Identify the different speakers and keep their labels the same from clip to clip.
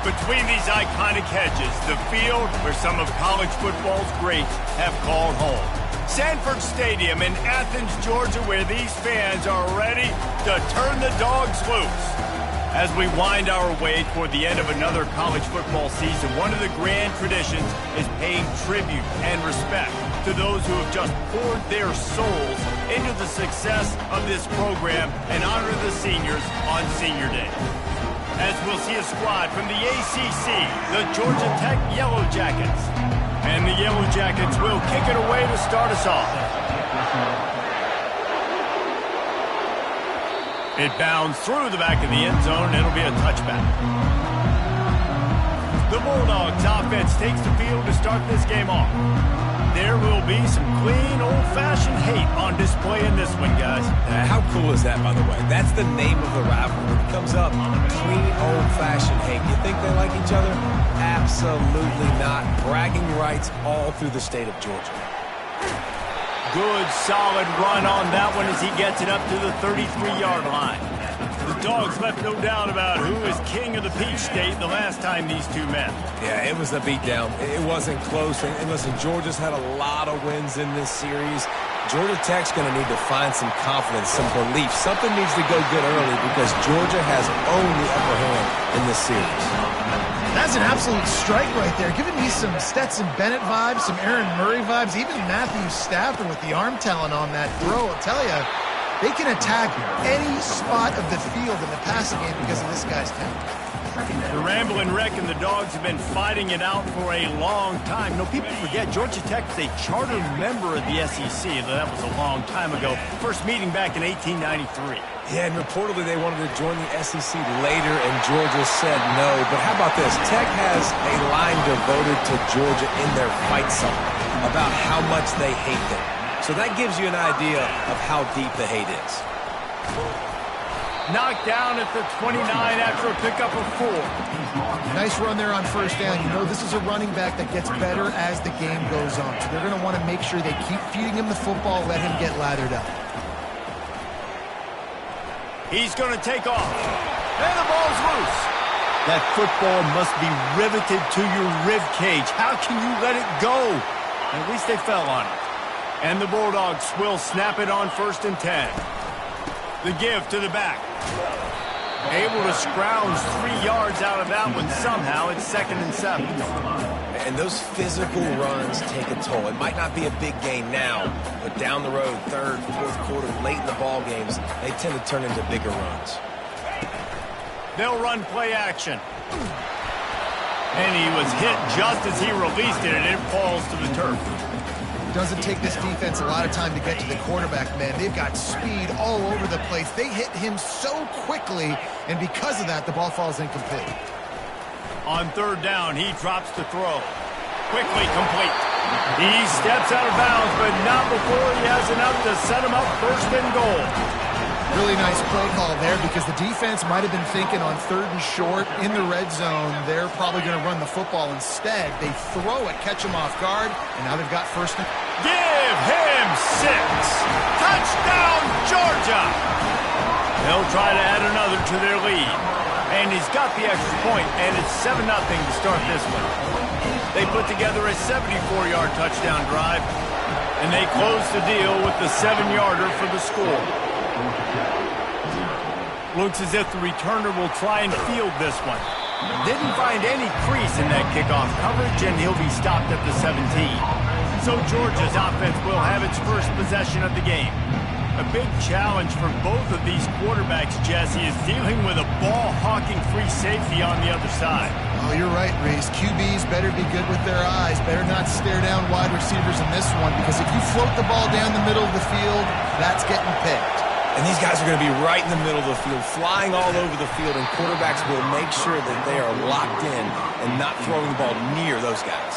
Speaker 1: Between these iconic hedges, the field where some of college football's greats have called home. Sanford Stadium in Athens, Georgia, where these fans are ready to turn the dogs loose. As we wind our way toward the end of another college football season, one of the grand traditions is paying tribute and respect to those who have just poured their souls into the success of this program and honor the seniors on Senior Day. As we'll see a squad from the ACC, the Georgia Tech Yellow Jackets. And the Yellow Jackets will kick it away to start us off. It bounds through the back of the end zone. It'll be a touchback. The Bulldogs offense takes the field to start this game off. There will be some clean, old-fashioned hate on display in this one, guys.
Speaker 2: How cool is that, by the way? That's the name of the rivalry. It comes up, clean, old-fashioned hate. You think they like each other? Absolutely not. Bragging rights all through the state of Georgia.
Speaker 1: Good, solid run on that one as he gets it up to the 33-yard line. The Dogs left no doubt about who is king of the Peach State the last time these two met.
Speaker 2: Yeah, it was a beatdown. It wasn't close. And listen, Georgia's had a lot of wins in this series. Georgia Tech's going to need to find some confidence, some belief. Something needs to go good early because Georgia has owned the upper hand in this series.
Speaker 3: That's an absolute strike right there. Giving me some Stetson Bennett vibes, some Aaron Murray vibes, even Matthew Stafford with the arm talent on that throw. I'll tell you, they can attack any spot of the field in the passing game because of this guy's talent.
Speaker 1: The Ramblin' Wreck and the Dogs have been fighting it out for a long time. No, people forget Georgia Tech is a charter member of the SEC. That was a long time ago. First meeting back in 1893.
Speaker 2: Yeah, and reportedly they wanted to join the SEC later, and Georgia said no. But how about this? Tech has a line devoted to Georgia in their fight song about how much they hate them. So that gives you an idea of how deep the hate is.
Speaker 1: Knocked down at the 29 after a pickup of 4.
Speaker 3: Nice run there on first down. You know this is a running back that gets better as the game goes on. So they're going to want to make sure they keep feeding him the football, let him get lathered up.
Speaker 1: He's going to take off. And the ball's loose. That football must be riveted to your rib cage. How can you let it go? At least they fell on it. And the Bulldogs will snap it on 1st and 10. The give to the back. Able to scrounge 3 yards out of that one somehow. It's 2nd and 7.
Speaker 2: And those physical runs take a toll. It might not be a big gain now, but down the road, 3rd, 4th quarter, late in the ball games, they tend to turn into bigger runs.
Speaker 1: They'll run play action. And he was hit just as he released it, and it falls to the turf.
Speaker 3: Doesn't take this defense a lot of time to get to the quarterback, man. They've got speed all over the place. They hit him so quickly, and because of that, the ball falls incomplete.
Speaker 1: On 3rd down, he drops the throw. Quickly complete. He steps out of bounds, but not before he has enough to set him up 1st and goal.
Speaker 3: Really nice play call there because the defense might have been thinking on 3rd and short in the red zone. They're probably going to run the football instead. They throw it, catch him off guard, and now they've got 1st and...
Speaker 1: Give him 6. Touchdown, Georgia. They'll try to add another to their lead. And he's got the extra point, and it's 7-0 to start this one. They put together a 74-yard touchdown drive, and they close the deal with the 7-yarder for the score. Looks as if the returner will try and field this one. Didn't find any crease in that kickoff coverage, and he'll be stopped at the 17. So Georgia's offense will have its first possession of the game. A big challenge for both of these quarterbacks, Jesse, is dealing with a ball-hawking free safety on the other side.
Speaker 3: Oh, you're right, Reese. QBs better be good with their eyes. Better not stare down wide receivers in this one, because if you float the ball down the middle of the field, that's getting picked.
Speaker 2: And these guys are going to be right in the middle of the field, flying all over the field, and quarterbacks will make sure that they are locked in and not throwing the ball near those guys.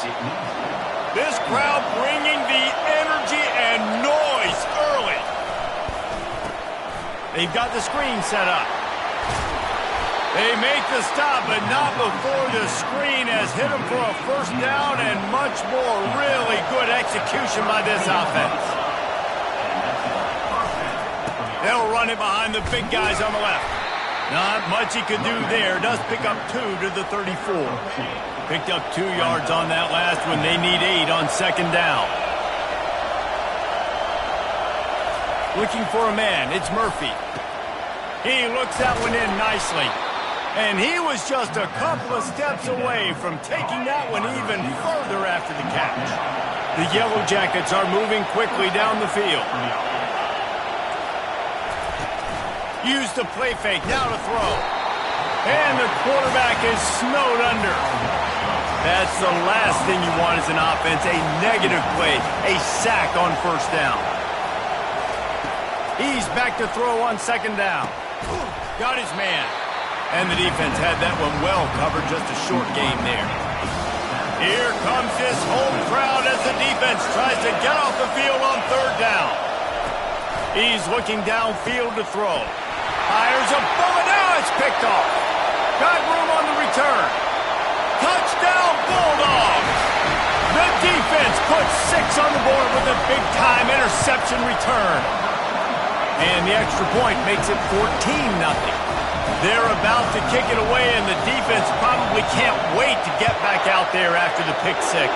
Speaker 1: This crowd bringing the energy and noise early. They've got the screen set up. They make the stop, but not before the screen has hit them for a 1st down and much more. Really good execution by this offense. They'll run it behind the big guys on the left. Not much he could do there. Does pick up 2 to the 34. Picked up 2 yards on that last one. They need 8 on second down. Looking for a man. It's Murphy. He looks that one in nicely. And he was just a couple of steps away from taking that one even further after the catch. The Yellow Jackets are moving quickly down the field. Use the play fake, now to throw. And the quarterback is snowed under. That's the last thing you want as an offense, a negative play, a sack on first down. He's back to throw on second down. Got his man. And the defense had that one well covered, just a short game there. Here comes this home crowd as the defense tries to get off the field on third down. He's looking downfield to throw. Fires a bullet. Now it's picked off. Got room on the return. Touchdown Bulldogs. The defense puts 6 on the board with a big-time interception return. And the extra point makes it 14-0. They're about to kick it away, and the defense probably can't wait to get back out there after the pick 6.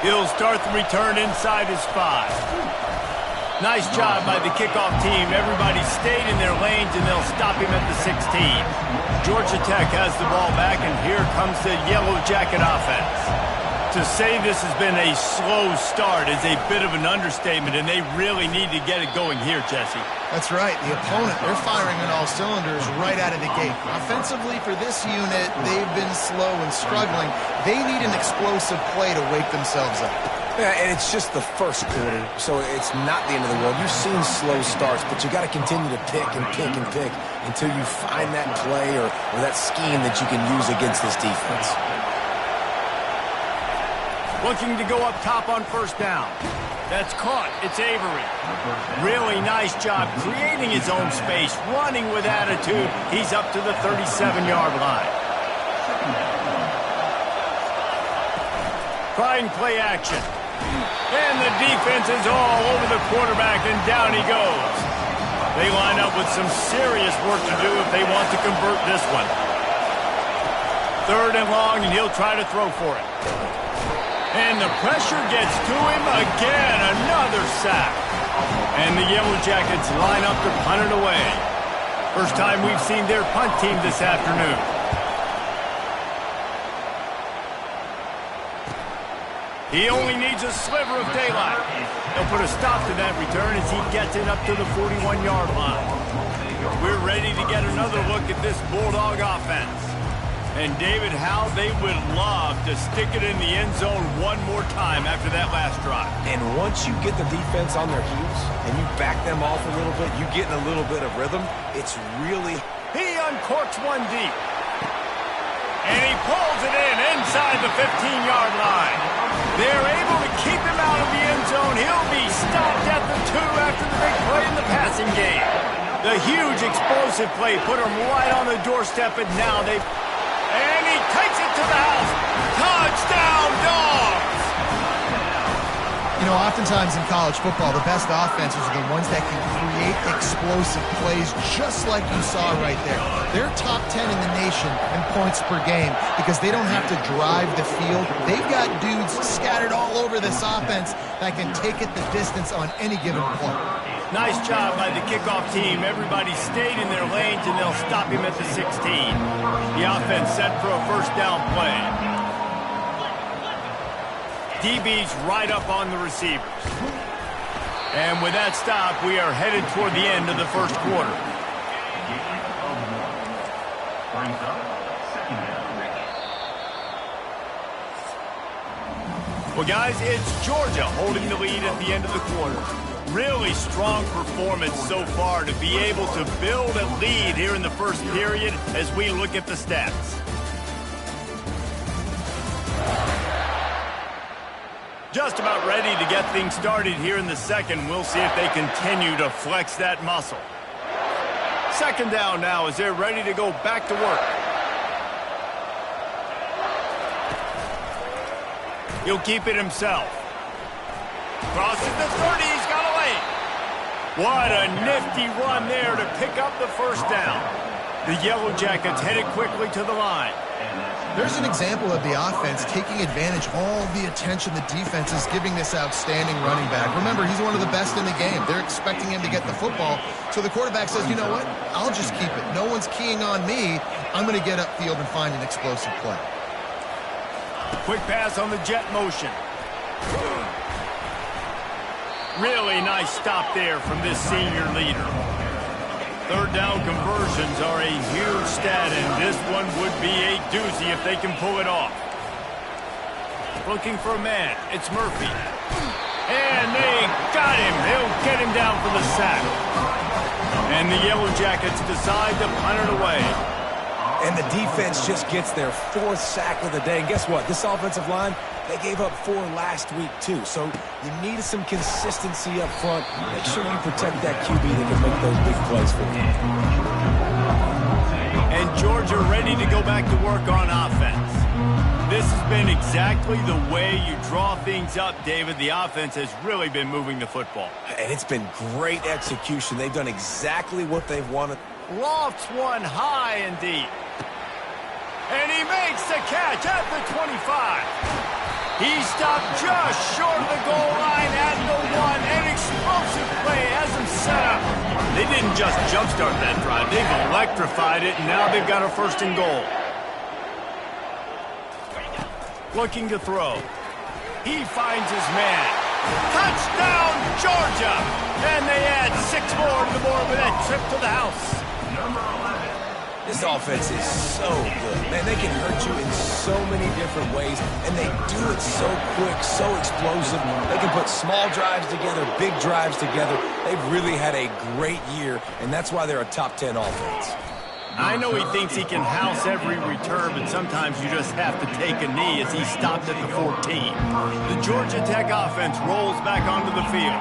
Speaker 1: He'll start the return inside his 5. Nice job by the kickoff team. Everybody stayed in their lanes, and they'll stop him at the 16. Georgia Tech has the ball back, and here comes the Yellow Jacket offense. To say this has been a slow start is a bit of an understatement, and they really need to get it going here, Jesse.
Speaker 3: That's right. The opponent, they're firing on all cylinders right out of the gate. Offensively, for this unit, they've been slow and struggling. They need an explosive play to wake themselves up.
Speaker 2: Yeah, and it's just the first quarter, so it's not the end of the world. You've seen slow starts, but you got to continue to pick and pick and pick until you find that play or that scheme that you can use against this defense.
Speaker 1: Looking to go up top on first down. That's caught. It's Avery. Really nice job creating his own space, running with attitude. He's up to the 37-yard line. Trying play action. And the defense is all over the quarterback, and down he goes. They line up with some serious work to do if they want to convert this one. 3rd and long, and he'll try to throw for it. And the pressure gets to him again. Another sack. And the Yellow Jackets line up to punt it away. First time we've seen their punt team this afternoon. He only needs a sliver of daylight. He'll put a stop to that return as he gets it up to the 41-yard line. We're ready to get another look at this Bulldog offense. And, David, how they would love to stick it in the end zone one more time after that last drive.
Speaker 2: And once you get the defense on their heels and you back them off a little bit, you get in a little bit of rhythm, it's really...
Speaker 1: He uncorks one deep. And he pulls it in inside the 15-yard line. They're able to keep him out of the end zone. He'll be stopped at the 2 after the big play in the passing game. The huge explosive play put him right on the doorstep, and now they... And he takes it to the house. Touchdown, Dogs!
Speaker 3: You know, oftentimes in college football, the best offenses are the ones that can create explosive plays just like you saw right there. They're top 10 in the nation in points per game because they don't have to drive the field. They've got dudes scattered all over this offense that can take it the distance on any given play.
Speaker 1: Nice job by the kickoff team. Everybody stayed in their lanes, and they'll stop him at the 16. The offense set for a first down play. DB's right up on the receivers. And with that stop, we are headed toward the end of the first quarter. Well, guys, it's Georgia holding the lead at the end of the quarter. Really strong performance so far to be able to build a lead here in the first period as we look at the stats. Just about ready to get things started here in the second. We'll see if they continue to flex that muscle. Second down now as they're ready to go back to work. He'll keep it himself. Crosses the 30, he's got away. What a nifty run there to pick up the first down. The Yellow Jackets headed quickly to the line.
Speaker 3: There's an example of the offense taking advantage of all the attention the defense is giving this outstanding running back. Remember, he's one of the best in the game. They're expecting him to get the football. So the quarterback says, you know what? I'll just keep it. No one's keying on me. I'm going to get upfield and find an explosive play.
Speaker 1: Quick pass on the jet motion. Really nice stop there from this senior leader. Third down conversions are a huge stat, and this one would be a doozy if they can pull it off. Looking for a man. It's Murphy. And they got him. They'll get him down for the sack. And the Yellow Jackets decide to punt it away.
Speaker 2: And the defense just gets their 4th sack of the day. And guess what? This offensive line, they gave up 4 last week, too. So you need some consistency up front. Make sure you protect that QB that can make those big plays for you.
Speaker 1: And Georgia ready to go back to work on offense. This has been exactly the way you draw things up, David. The offense has really been moving the football.
Speaker 2: And it's been great execution. They've done exactly what they've wanted.
Speaker 1: Lofts one high and deep. And he makes the catch at the 25. He stopped just short of the goal line at the 1. An explosive play has him set up. They didn't just jumpstart that drive. They've electrified it, and now they've got a 1st and goal. Looking to throw. He finds his man. Touchdown, Georgia! And they add 6 more to the board with that trip to the house.
Speaker 2: This offense is so good. Man, they can hurt you in so many different ways, and they do it so quick, so explosive. They can put small drives together, big drives together. They've really had a great year, and that's why they're a top 10 offense.
Speaker 1: I know he thinks he can house every return, but sometimes you just have to take a knee as he stopped at the 14. The Georgia Tech offense rolls back onto the field.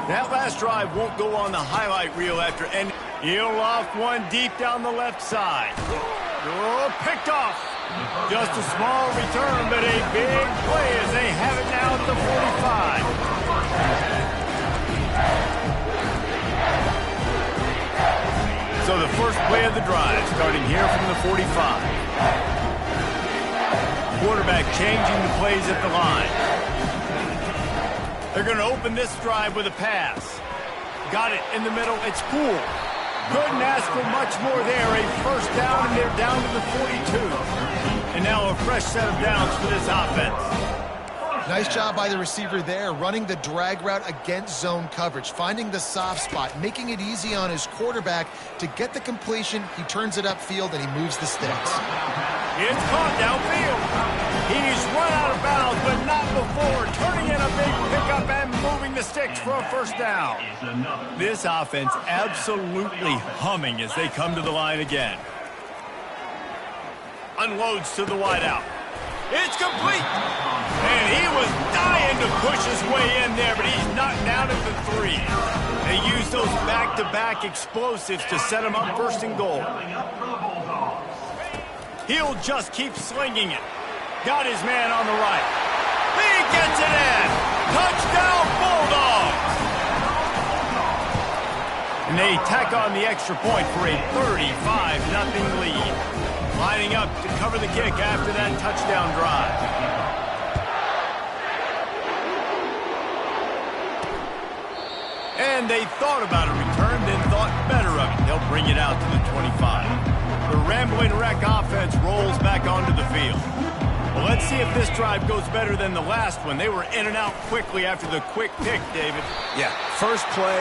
Speaker 1: That last drive won't go on the highlight reel after ending. He'll loft one deep down the left side. Oh, picked off. Just a small return, but a big play as they have it now at the 45. So the first play of the drive starting here from the 45. Quarterback changing the plays at the line. They're going to open this drive with a pass. Got it in the middle. It's Poole. Couldn't ask for much more there. A 1st down, and they're down to the 42. And now a fresh set of downs for this offense.
Speaker 3: Nice job by the receiver there, running the drag route against zone coverage, finding the soft spot, making it easy on his quarterback to get the completion. He turns it upfield, and he moves the sticks.
Speaker 1: It's caught downfield. He's run out of bounds, but not before. Turning in a big pickup and moving the sticks for a 1st down. This offense absolutely humming as they come to the line again. Unloads to the wideout. It's complete. And he was dying to push his way in there, but he's knocked down at the 3. They use those back-to-back explosives to set him up 1st and goal. He'll just keep slinging it. Got his man on the right. He gets it in. Touchdown, Bulldogs. And they tack on the extra point for a 35-0 lead. Lining up to cover the kick after that touchdown drive. And they thought about a return, then thought better of it. They'll bring it out to the 25. The Rambling Wreck offense rolls back onto the field. Well, let's see if this drive goes better than the last one. They were in and out quickly after the quick pick, David.
Speaker 2: Yeah, first play,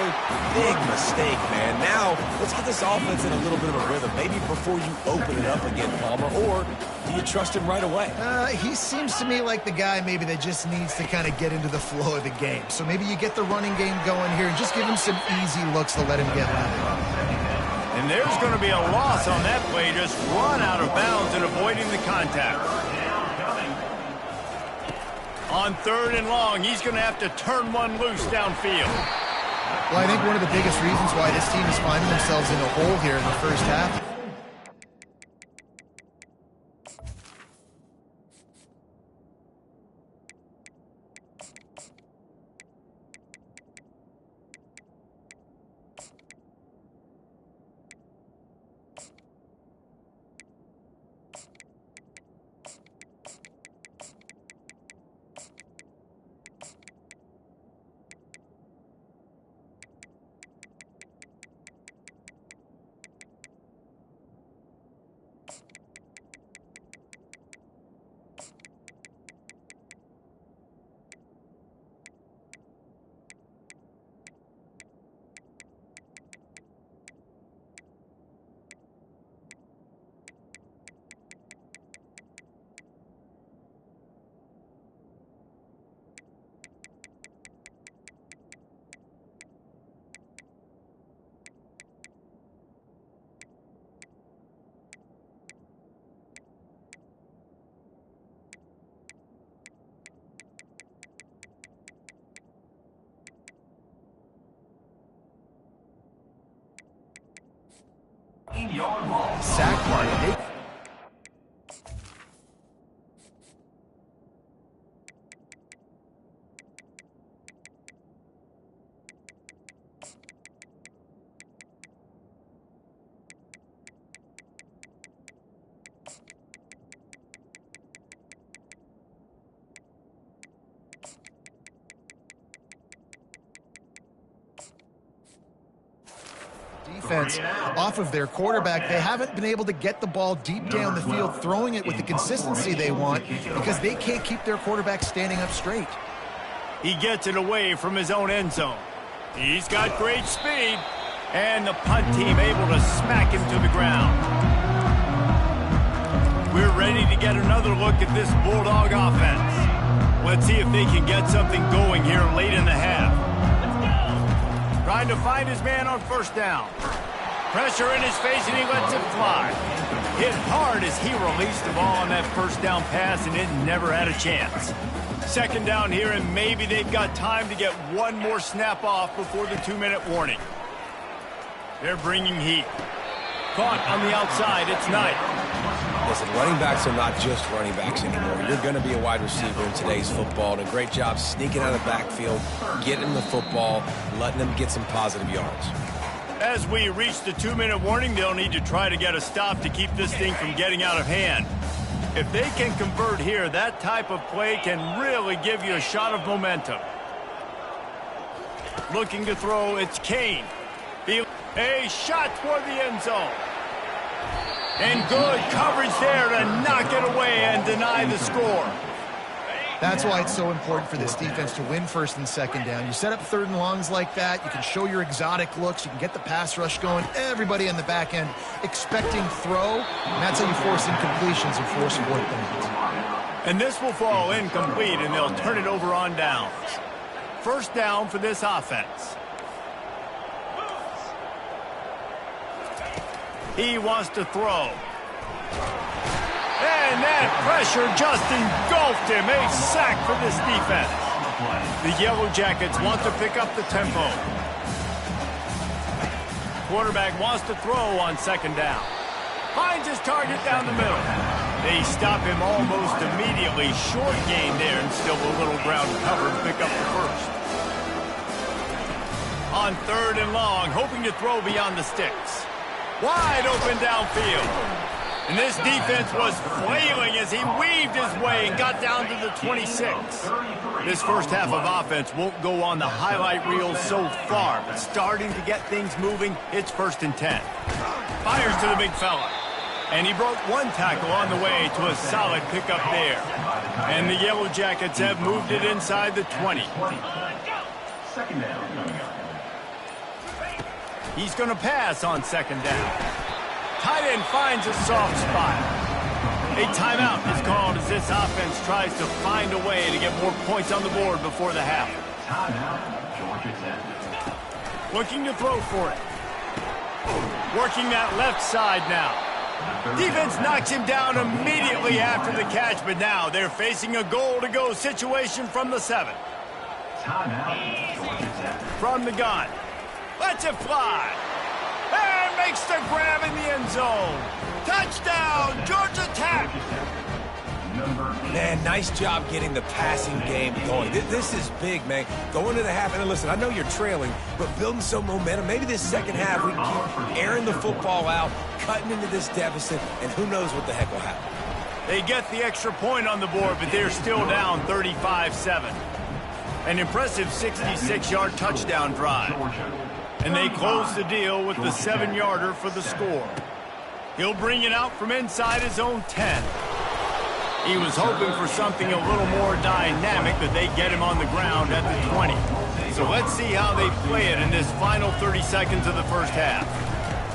Speaker 2: big mistake, man. Now, let's get this offense in a little bit of a rhythm. Maybe before you open it up again, Palmer, or do you trust him right away?
Speaker 3: He seems to me like the guy maybe that just needs to kind of get into the flow of the game. So maybe you get the running game going here and just give him some easy looks to let him get moving.
Speaker 1: And there's going to be a loss on that play, just run out of bounds and avoiding the contact. On 3rd and long, he's going to have to turn one loose downfield.
Speaker 3: Well, I think one of the biggest reasons why this team is finding themselves in a hole here in the first half sack party. Defense off of their quarterback. They haven't been able to get the ball deep down the field, throwing it with the consistency they want because they can't keep their quarterback standing up straight.
Speaker 1: He gets it away from his own end zone. He's got great speed, and the punt team able to smack him to the ground. We're ready to get another look at this Bulldog offense. Let's see if they can get something going here late in the half. Trying to find his man on first down. Pressure in his face, and he lets it fly. Hit hard as he released the ball on that first down pass, and it never had a chance. Second down here, and maybe they've got time to get one more snap off before the 2-minute warning. They're bringing heat. Caught on the outside. It's Knight.
Speaker 2: Listen, running backs are not just running backs anymore. You're going to be a wide receiver in today's football, and a great job sneaking out of the backfield, getting them the football, letting them get some positive yards.
Speaker 1: As we reach the 2-minute warning, they'll need to try to get a stop to keep this thing from getting out of hand. If they can convert here, that type of play can really give you a shot of momentum. Looking to throw, it's Kane. A shot toward the end zone. And good coverage there to knock it away and deny the score.
Speaker 3: That's why it's so important for this defense to win first and second down. You set up third and longs like that. You can show your exotic looks. You can get the pass rush going. Everybody on the back end expecting throw. And that's how you force incompletions and force fourth downs.
Speaker 1: And this will fall incomplete, and they'll turn it over on downs. First down for this offense. He wants to throw. And that pressure just engulfed him. A sack for this defense. The Yellow Jackets want to pick up the tempo. Quarterback wants to throw on second down. Finds his target down the middle. They stop him almost immediately. Short gain there, and still a little ground cover to pick up the first. On third and long, hoping to throw beyond the sticks. Wide open downfield. And this defense was flailing as he weaved his way and got down to the 26. This first half of offense won't go on the highlight reel so far, but starting to get things moving, it's 1st and 10. Fires to the big fella. And he broke one tackle on the way to a solid pickup there. And the Yellow Jackets have moved it inside the 20.
Speaker 4: Second down.
Speaker 1: He's going to pass on second down. Tight end finds a soft spot. A timeout is called as this offense tries to find a way to get more points on the board before the half. Looking to throw for it. Working that left side now. Defense knocks him down immediately after the catch, but now they're facing a goal-to-go situation from the 7. From the gun. Lets it fly. And makes the grab in the end zone. Touchdown, Georgia Tech.
Speaker 2: Man, nice job getting the passing game going. This is big, man. Going to the half, and listen, I know you're trailing, but building some momentum. Maybe this second half we can keep airing the football out, cutting into this deficit, and who knows what the heck will happen.
Speaker 1: They get the extra point on the board, but they're still down 35-7. An impressive 66-yard touchdown drive. And they close the deal with the 7-yarder for the score. He'll bring it out from inside his own 10. He was hoping for something a little more dynamic, but they get him on the ground at the 20. So let's see how they play it in this final 30 seconds of the first half.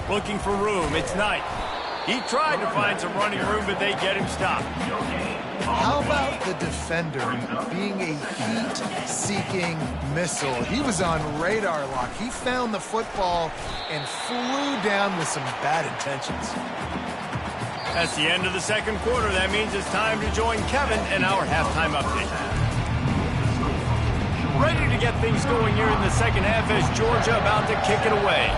Speaker 1: Looking for room, it's Knight. He tried to find some running room, but they get him stopped.
Speaker 3: How about the defender being a heat-seeking missile? He was on radar lock. He found the football and flew down with some bad intentions.
Speaker 1: That's the end of the second quarter. That means it's time to join Kevin in our halftime update. Ready to get things going here in the second half as Georgia about to kick it away.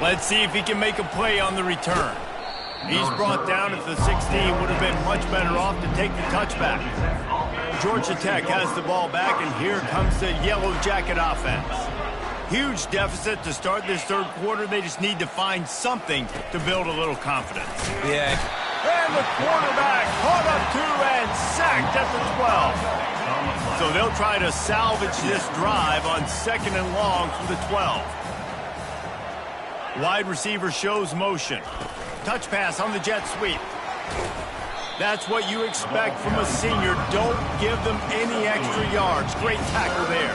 Speaker 1: Let's see if he can make a play on the return. He's brought down at the 16. Would have been much better off to take the touchback. Georgia Tech has the ball back, and here comes the Yellow Jacket offense. Huge deficit to start this third quarter. They just need to find something to build a little confidence.
Speaker 2: Yeah.
Speaker 1: And the quarterback caught up to and sacked at the 12. So they'll try to salvage this drive on 2nd and long from the 12. Wide receiver shows motion. Touch pass on the jet sweep. That's what you expect from a senior. Don't give them any extra yards. Great tackle there.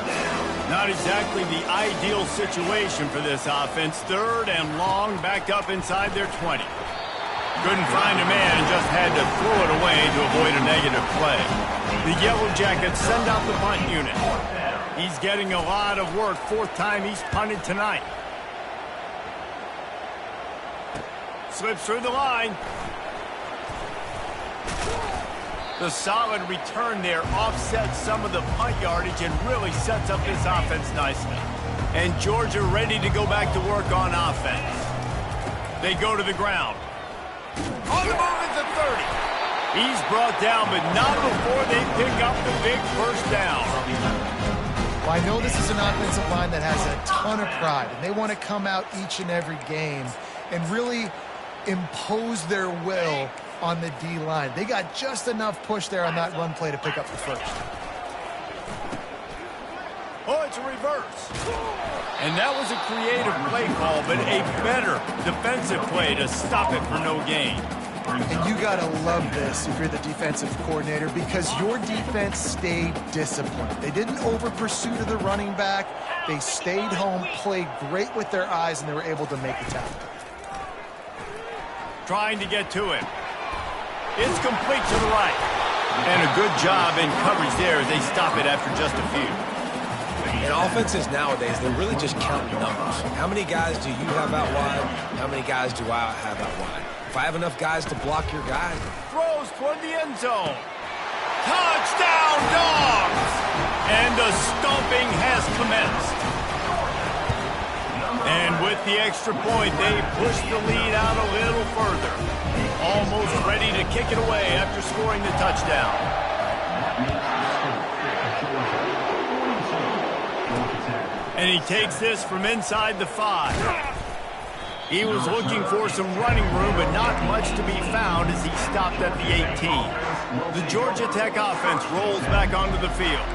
Speaker 1: Not exactly the ideal situation for this offense. 3rd and long, backed up inside their 20. Couldn't find a man and just had to throw it away to avoid a negative play. The Yellow Jackets send out the punt unit. He's getting a lot of work. 4th time he's punted tonight. Slips through the line. The solid return there offsets some of the punt yardage and really sets up this offense nicely. And Georgia ready to go back to work on offense. They go to the ground. On the move at the 30. He's brought down, but not before they pick up the big first down.
Speaker 3: Well, I know this is an offensive line that has a ton of pride, and they want to come out each and every game and really impose their will on the D-line. They got just enough push there on that run play to pick up the first.
Speaker 1: Oh, it's a reverse. And that was a creative play call, but a better defensive play to stop it for no gain.
Speaker 3: And you got to love this if you're the defensive coordinator, because your defense stayed disciplined. They didn't over-pursue to the running back. They stayed home, played great with their eyes, and they were able to make the tackle.
Speaker 1: Trying to get to him. It's complete to the right. And a good job in coverage there as they stop it after just a few.
Speaker 2: In offenses nowadays, they're really just counting numbers. How many guys do you have out wide? How many guys do I have out wide? If I have enough guys to block your guy.
Speaker 1: Throws toward the end zone. Touchdown, Dogs! And the stomping has commenced. And with the extra point, they push the lead out a little further. Almost ready to kick it away after scoring the touchdown. And he takes this from inside the 5. He was looking for some running room, but not much to be found as he stopped at the 18. The Georgia Tech offense rolls back onto the field.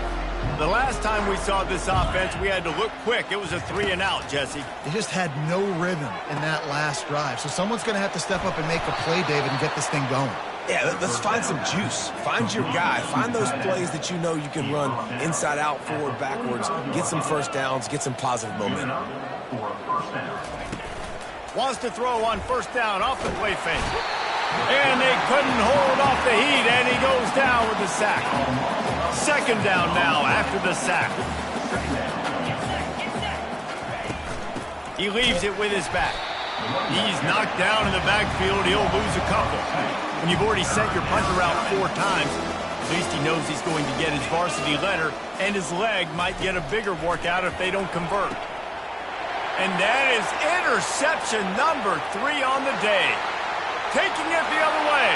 Speaker 1: The last time we saw this offense, we had to look quick. It was a 3-and-out, Jesse.
Speaker 3: They just had no rhythm in that last drive. So someone's going to have to step up and make a play, David, and get this thing going.
Speaker 2: Yeah, let's find some juice. Find your guy. Find those plays that you know you can run inside out, forward, backwards. Get some first downs. Get some positive momentum.
Speaker 1: Wants to throw on first down off the play fake. And they couldn't hold off the heat, and he goes down with the sack. 2nd down now after the sack. He leaves it with his back. He's knocked down in the backfield. He'll lose a couple. When you've already sent your punter out 4 times, at least he knows he's going to get his varsity letter, and his leg might get a bigger workout if they don't convert. And that is interception number 3 on the day. Taking it the other way.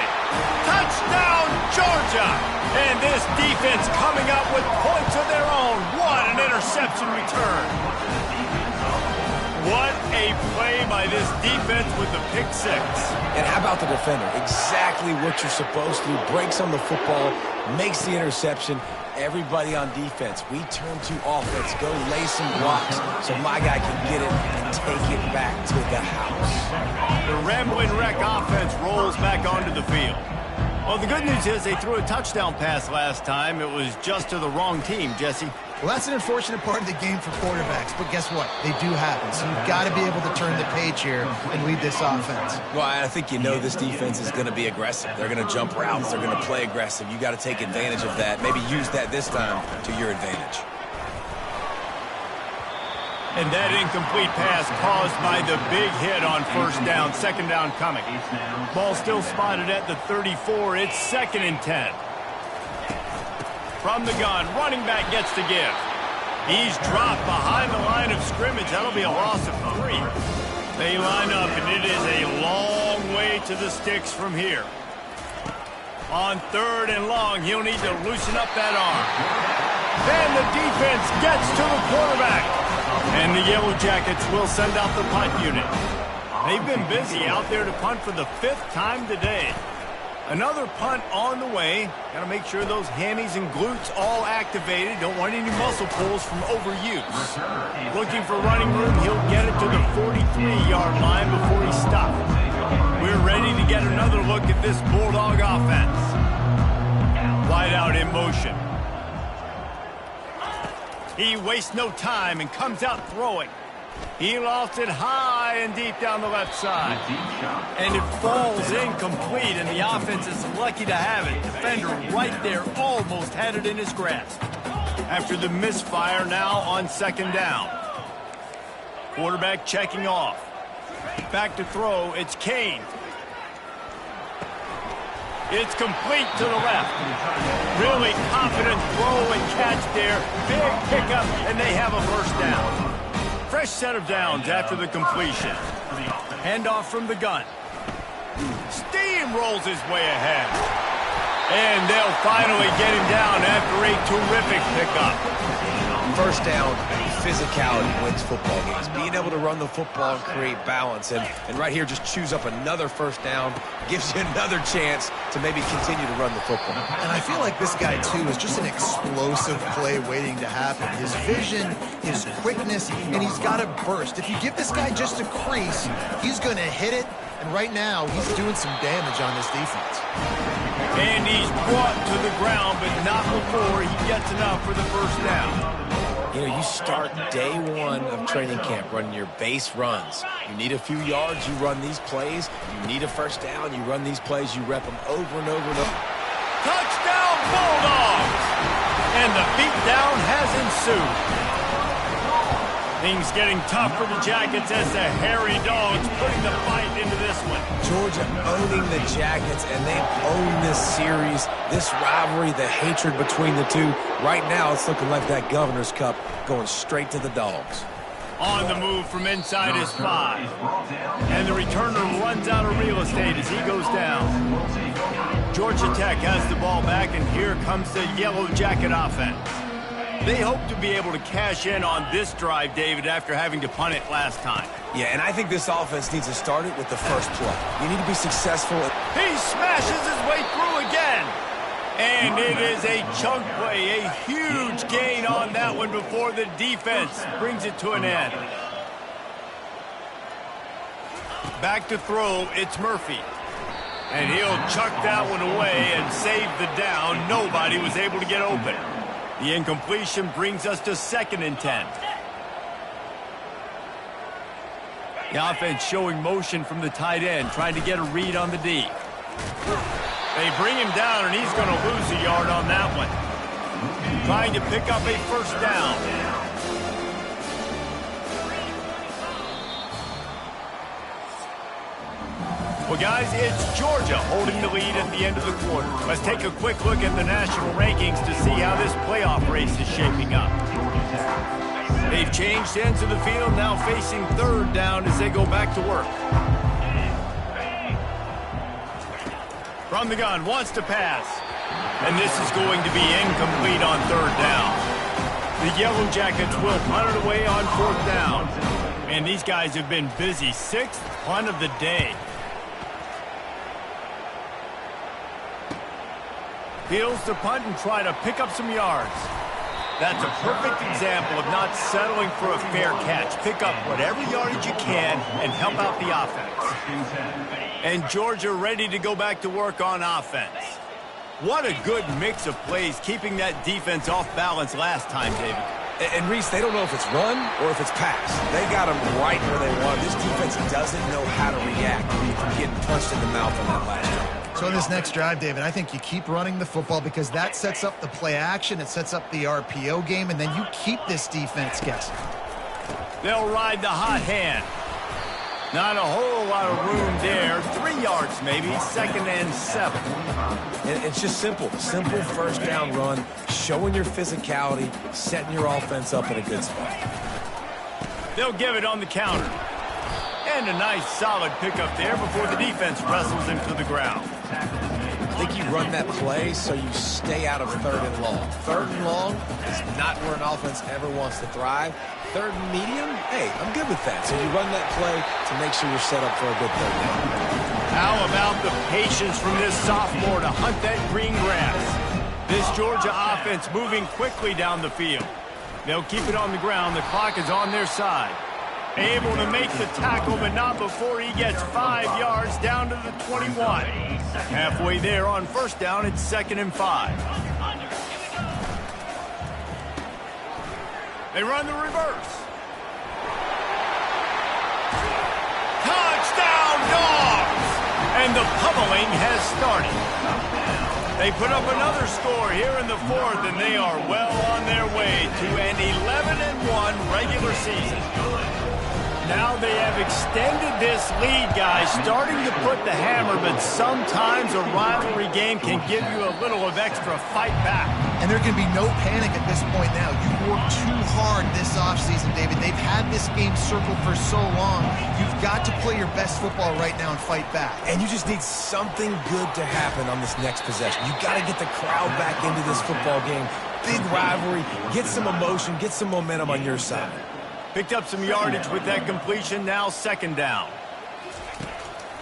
Speaker 1: Touchdown, Georgia! And this defense coming up with points of their own. What an interception return. What a play by this defense with the pick 6.
Speaker 2: And how about the defender? Exactly what you're supposed to. Breaks on the football, makes the interception. Everybody on defense, we turn to offense. Go lay some blocks so my guy can get it and take it back to the house.
Speaker 1: The Ramblin' Wreck offense rolls back onto the field. Well, the good news is they threw a touchdown pass last time. It was just to the wrong team, Jesse.
Speaker 3: Well, that's an unfortunate part of the game for quarterbacks, but guess what? They do happen, so you've got to be able to turn the page here and lead this offense.
Speaker 2: Well, I think you know this defense is going to be aggressive. They're going to jump routes. They're going to play aggressive. You got to take advantage of that. Maybe use that this time to your advantage.
Speaker 1: And that incomplete pass caused by the big hit on first down. 2nd down coming. Ball still spotted at the 34. It's 2nd and 10. From the gun, running back gets to give. He's dropped behind the line of scrimmage. That'll be a loss of 3. They line up, and it is a long way to the sticks from here. On 3rd and long, he'll need to loosen up that arm. Then the defense gets to the quarterback. And the Yellow Jackets will send out the punt unit. They've been busy out there to punt for the 5th time today. Another punt on the way. Got to make sure those hammies and glutes all activated. Don't want any muscle pulls from overuse. Looking for running room. He'll get it to the 43-yard line before he stops. We're ready to get another look at this Bulldog offense. Wide out in motion. He wastes no time and comes out throwing. He lofts it high and deep down the left side. And it falls incomplete, and the offense is lucky to have it. Defender right there almost had it in his grasp. After the misfire, now on 2nd down. Quarterback checking off. Back to throw, it's Kane. It's complete to the left. Really confident throw and catch there. Big pickup, and they have a 1st down. Fresh set of downs after the completion. Handoff from the gun. Steamrolls his way ahead. And they'll finally get him down after a terrific pickup.
Speaker 2: 1st down, physicality wins football games. Being able to run the football and create balance. And right here, just choose up another 1st down. Gives you another chance to maybe continue to run the football.
Speaker 3: And I feel like this guy, too, is just an explosive play waiting to happen. His vision, his quickness, and he's got a burst. If you give this guy just a crease, he's going to hit it. And right now, he's doing some damage on this defense.
Speaker 1: And he's brought to the ground, but not before he gets enough for the 1st down.
Speaker 2: You know, you start day 1 of training camp running your base runs. You need a few yards, you run these plays. You need a 1st down, you run these plays. You rep them over and over and over.
Speaker 1: Touchdown, Bulldogs! And the beatdown has ensued. Things getting tough for the Jackets as the hairy dogs putting the fight into this one.
Speaker 2: Georgia owning the Jackets, and they've owned this series, this rivalry, the hatred between the two. Right now, it's looking like that Governor's Cup going straight to the Dogs.
Speaker 1: On the move from inside his 5. And the returner runs out of real estate as he goes down. Georgia Tech has the ball back, and here comes the Yellow Jacket offense. They hope to be able to cash in on this drive, David, after having to punt it last time.
Speaker 2: Yeah, and I think this offense needs to start it with the 1st play. You need to be successful.
Speaker 1: He smashes his way through again. And it is a chunk play, a huge gain on that one before the defense brings it to an end. Back to throw, it's Murphy. And he'll chuck that one away and save the down. Nobody was able to get open. The incompletion brings us to 2nd and 10. The offense showing motion from the tight end, trying to get a read on the D. They bring him down, and he's going to lose a yard on that one. Trying to pick up a 1st down. Well, guys, it's Georgia holding the lead at the end of the quarter. Let's take a quick look at the national rankings to see how this playoff race is shaping up. They've changed ends of the field, now facing 3rd down as they go back to work. From the gun, wants to pass. And this is going to be incomplete on 3rd down. The Yellow Jackets will punt it away on 4th down. And these guys have been busy. 6th punt of the day. Heels to punt and try to pick up some yards. That's a perfect example of not settling for a fair catch. Pick up whatever yardage you can and help out the offense. And Georgia ready to go back to work on offense. What a good mix of plays, keeping that defense off balance last time, David.
Speaker 2: And Reese, they don't know if it's run or if it's pass. They got them right where they want. This defense doesn't know how to react from getting punched in the mouth on that last drive.
Speaker 3: So in this next drive, David, I think you keep running the football because that sets up the play action, it sets up the RPO game, and then you keep this defense guessing.
Speaker 1: They'll ride the hot hand. Not a whole lot of room there. 3 yards maybe, 2nd and 7.
Speaker 2: And it's just simple. Simple 1st down run, showing your physicality, setting your offense up in a good spot.
Speaker 1: They'll give it on the counter. And a nice solid pickup there before the defense wrestles him to the ground.
Speaker 2: I think you run that play so you stay out of 3rd and long. 3rd and long is not where an offense ever wants to thrive. 3rd and medium, hey, I'm good with that. So you run that play to make sure you're set up for a good 3rd down.
Speaker 1: How about the patience from this sophomore to hunt that green grass? This Georgia offense moving quickly down the field. They'll keep it on the ground. The clock is on their side. Able to make the tackle, but not before he gets 5 yards down to the 21. Halfway there on 1st down, it's 2nd and 5. They run the reverse. Touchdown, Dogs! And the pummeling has started. They put up another score here in the 4th, and they are well on their way to an 11-1 regular season. Now they have extended this lead, guys, starting to put the hammer, but sometimes a rivalry game can give you a little of extra fight back.
Speaker 3: And there can be no panic at this point now. You worked too hard this offseason, David. They've had this game circled for so long. You've got to play your best football right now and fight back.
Speaker 2: And you just need something good to happen on this next possession. You got to get the crowd back into this football game. Big rivalry. Get some emotion. Get some momentum on your side.
Speaker 1: Picked up some yardage with that completion, now 2nd down.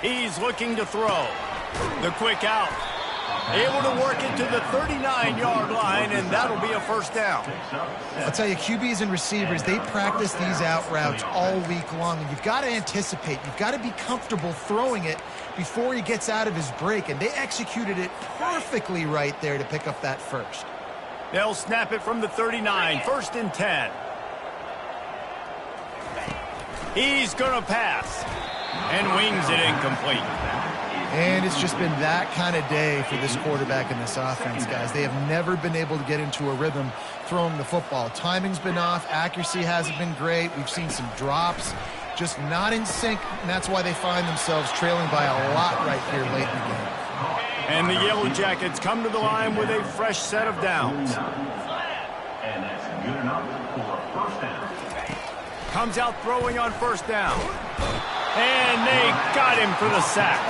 Speaker 1: He's looking to throw. The quick out. Able to work it to the 39-yard line, and that'll be a 1st down.
Speaker 3: I'll tell you, QBs and receivers, they practice these out routes all week long, and you've got to anticipate. You've got to be comfortable throwing it before he gets out of his break, and they executed it perfectly right there to pick up that 1st.
Speaker 1: They'll snap it from the 39, 1st and 10. He's going to pass and wings it incomplete.
Speaker 3: And it's just been that kind of day for this quarterback and this offense, guys. They have never been able to get into a rhythm throwing the football. Timing's been off. Accuracy hasn't been great. We've seen some drops, just not in sync, and that's why they find themselves trailing by a lot right here late in the game.
Speaker 1: And the Yellow Jackets come to the line with a fresh set of downs.
Speaker 4: And that's good enough for a 1st down.
Speaker 1: Comes out throwing on 1st down. And they got him for the sack.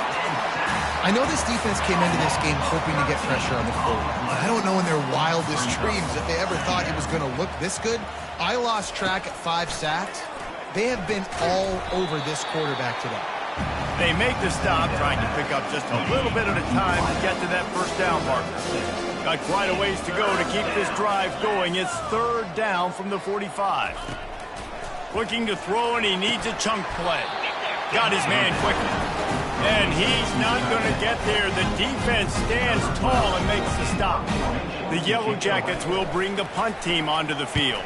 Speaker 3: I know this defense came into this game hoping to get pressure on the quarterback. I don't know in their wildest dreams if they ever thought he was going to look this good. I lost track at 5 sacks. They have been all over this quarterback today.
Speaker 1: They make the stop, trying to pick up just a little bit at a time to get to that 1st down marker. Got quite a ways to go to keep this drive going. It's 3rd down from the 45. Looking to throw, and he needs a chunk play. Got his man quickly. And he's not going to get there. The defense stands tall and makes the stop. The Yellow Jackets will bring the punt team onto the field.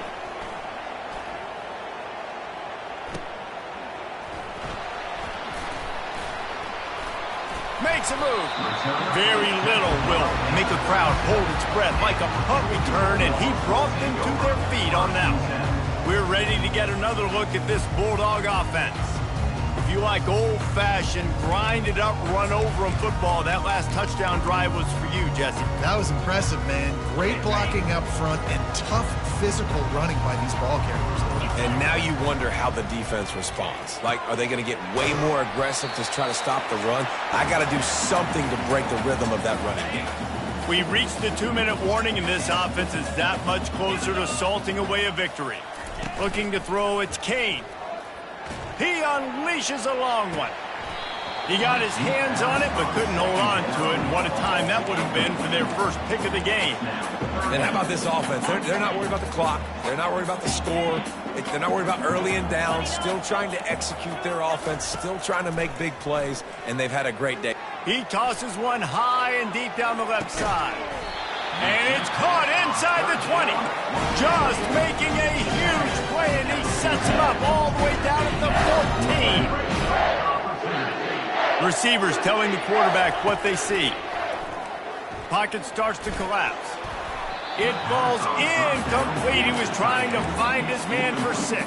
Speaker 1: Makes a move. Very little will make a crowd hold its breath like a punt return, and he brought them to their feet on that one. We're ready to get another look at this Bulldog offense. If you like old-fashioned, grinded-up, run-over-'em football, that last touchdown drive was for you, Jesse.
Speaker 3: That was impressive, man. Great blocking up front and tough physical running by these ball carriers.
Speaker 2: And now you wonder how the defense responds. Like, are they going to get way more aggressive to try to stop the run? I got to do something to break the rhythm of that running game.
Speaker 1: We reached the 2-minute warning, and this offense is that much closer to salting away a victory. Looking to throw, it's Kane. He unleashes a long one. He got his hands on it, but couldn't hold on to it. And what a time that would have been for their 1st pick of the game.
Speaker 2: And how about this offense? They're not worried about the clock. They're not worried about the score. They're not worried about early and down. Still trying to execute their offense. Still trying to make big plays. And they've had a great day.
Speaker 1: He tosses one high and deep down the left side. And it's caught inside the 20. Just making a huge play, and he sets him up all the way down at the 14. Receivers telling the quarterback what they see. Pocket starts to collapse. It falls incomplete. He was trying to find his man for 6.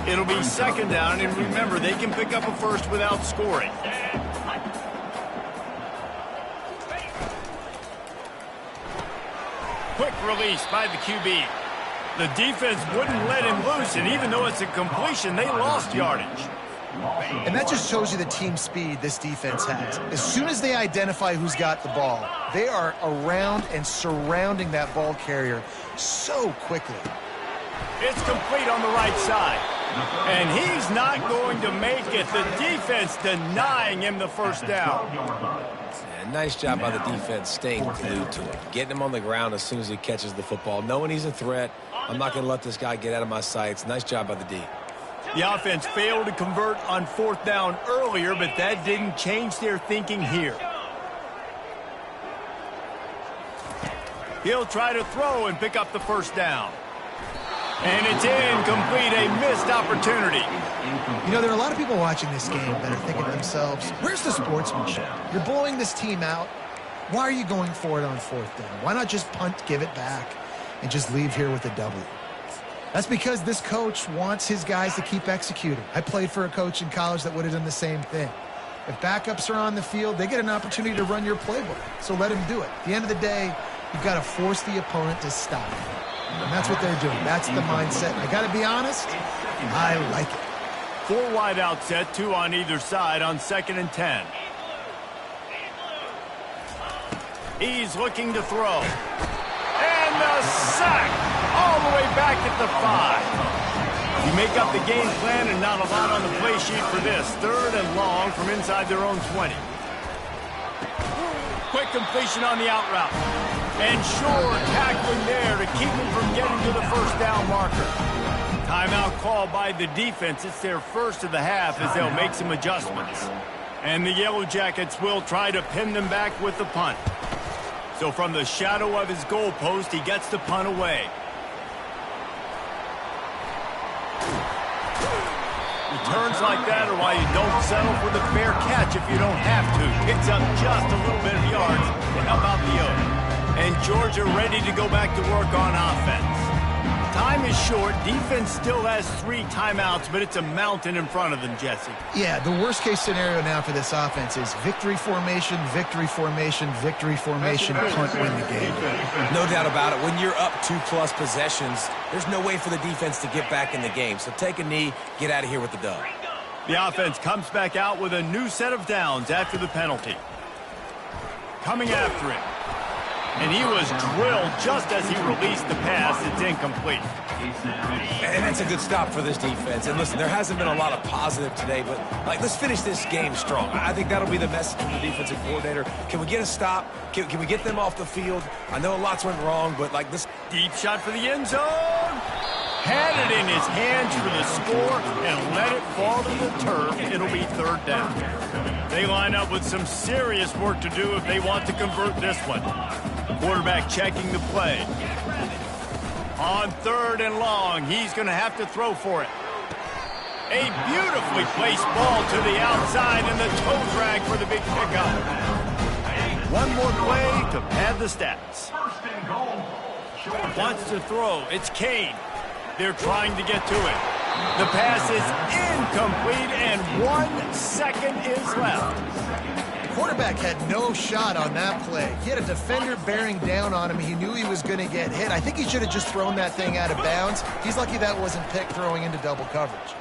Speaker 1: It'll be 2nd down, and remember, they can pick up a 1st without scoring. Quick release by the QB. The defense wouldn't let him loose, and even though it's a completion, they lost yardage.
Speaker 3: And that just shows you the team speed this defense has. As soon as they identify who's got the ball, they are around and surrounding that ball carrier so quickly.
Speaker 1: It's complete on the right side. And he's not going to make it. The defense denying him the first down.
Speaker 2: Yeah, nice job by the defense staying glued to him. Getting him on the ground as soon as he catches the football. Knowing he's a threat, I'm not going to let this guy get out of my sights. Nice job by the D.
Speaker 1: The offense failed to convert on fourth down earlier, but that didn't change their thinking here. He'll try to throw and pick up the first down. And it's incomplete, a missed opportunity.
Speaker 3: You know, there are a lot of people watching this game that are thinking to themselves, where's the sportsmanship? You're blowing this team out. Why are you going for it on fourth down? Why not just punt, give it back, and just leave here with a W? That's because this coach wants his guys to keep executing. I played for a coach in college that would have done the same thing. If backups are on the field, they get an opportunity to run your playbook, so let him do it. At the end of the day, you've got to force the opponent to stop. And that's what they're doing. That's the mindset. I got to be honest, I like it.
Speaker 1: 4 wide out set, 2 on either side on 2nd and 10. He's looking to throw. And the sack all the way back at the 5. You make up the game plan and not a lot on the play sheet for this. 3rd and long from inside their own 20. Quick completion on the out route. And sure tackling there to keep him from getting to the first down marker. Timeout called by the defense. It's their first of the half as they'll make some adjustments. And the Yellow Jackets will try to pin them back with the punt. So from the shadow of his goalpost, he gets the punt away. Returns like that are why you don't settle for the fair catch if you don't have to. Picks up just a little bit of yards to help out the Oaks. And Georgia ready to go back to work on offense. Time is short. Defense still has 3 timeouts, but it's a mountain in front of them, Jesse.
Speaker 3: Yeah, the worst-case scenario now for this offense is victory formation, victory formation, victory formation, punt, win the game.
Speaker 2: No doubt about it. When you're up 2+ possessions, there's no way for the defense to get back in the game. So take a knee, get out of here with the dub.
Speaker 1: The offense comes back out with a new set of downs after the penalty. Coming after him. And he was drilled just as he released the pass. It's incomplete.
Speaker 2: And that's a good stop for this defense. And listen, there hasn't been a lot of positive today, but let's finish this game strong. I think that'll be the message from the defensive coordinator. Can we get a stop? Can we get them off the field? I know lots went wrong, but this
Speaker 1: deep shot for the end zone. Had it in his hands for the score and let it fall to the turf. It'll be 3rd down. They line up with some serious work to do if they want to convert this one. Quarterback checking the play. On 3rd and long, he's going to have to throw for it. A beautifully placed ball to the outside and the toe drag for the big pickup. One more play to pad the stats. Wants to throw. It's Kane. They're trying to get to it. The pass is incomplete and 1 second is left.
Speaker 3: Quarterback had no shot on that play. He had a defender bearing down on him. He knew he was going to get hit. I think he should have just thrown that thing out of bounds. He's lucky that wasn't picked throwing into double coverage.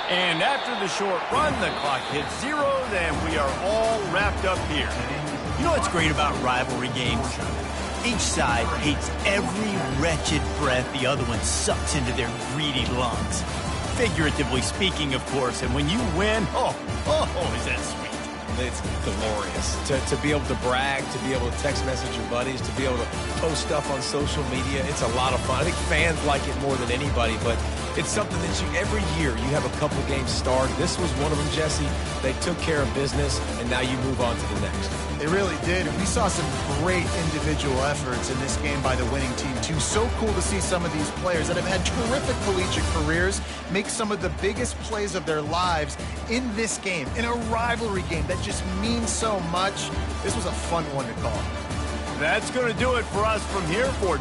Speaker 1: And after the short run, the clock hits 0, and we are all wrapped up here. You know what's great about rivalry games? Each side hates every wretched breath the other one sucks into their greedy lungs. Figuratively speaking, of course, and when you win, oh, is that sweet.
Speaker 2: It's glorious. To be able to brag, to be able to text message your buddies, to be able to post stuff on social media, it's a lot of fun. I think fans like it more than anybody, but it's something that every year you have a couple games started. This was one of them, Jesse. They took care of business, and now you move on to the next.
Speaker 3: They really did. And we saw some great individual efforts in this game by the winning team, too. So cool to see some of these players that have had terrific collegiate careers make some of the biggest plays of their lives in this game, in a rivalry game that just means so much. This was a fun one to call.
Speaker 1: That's going to do it for us from here for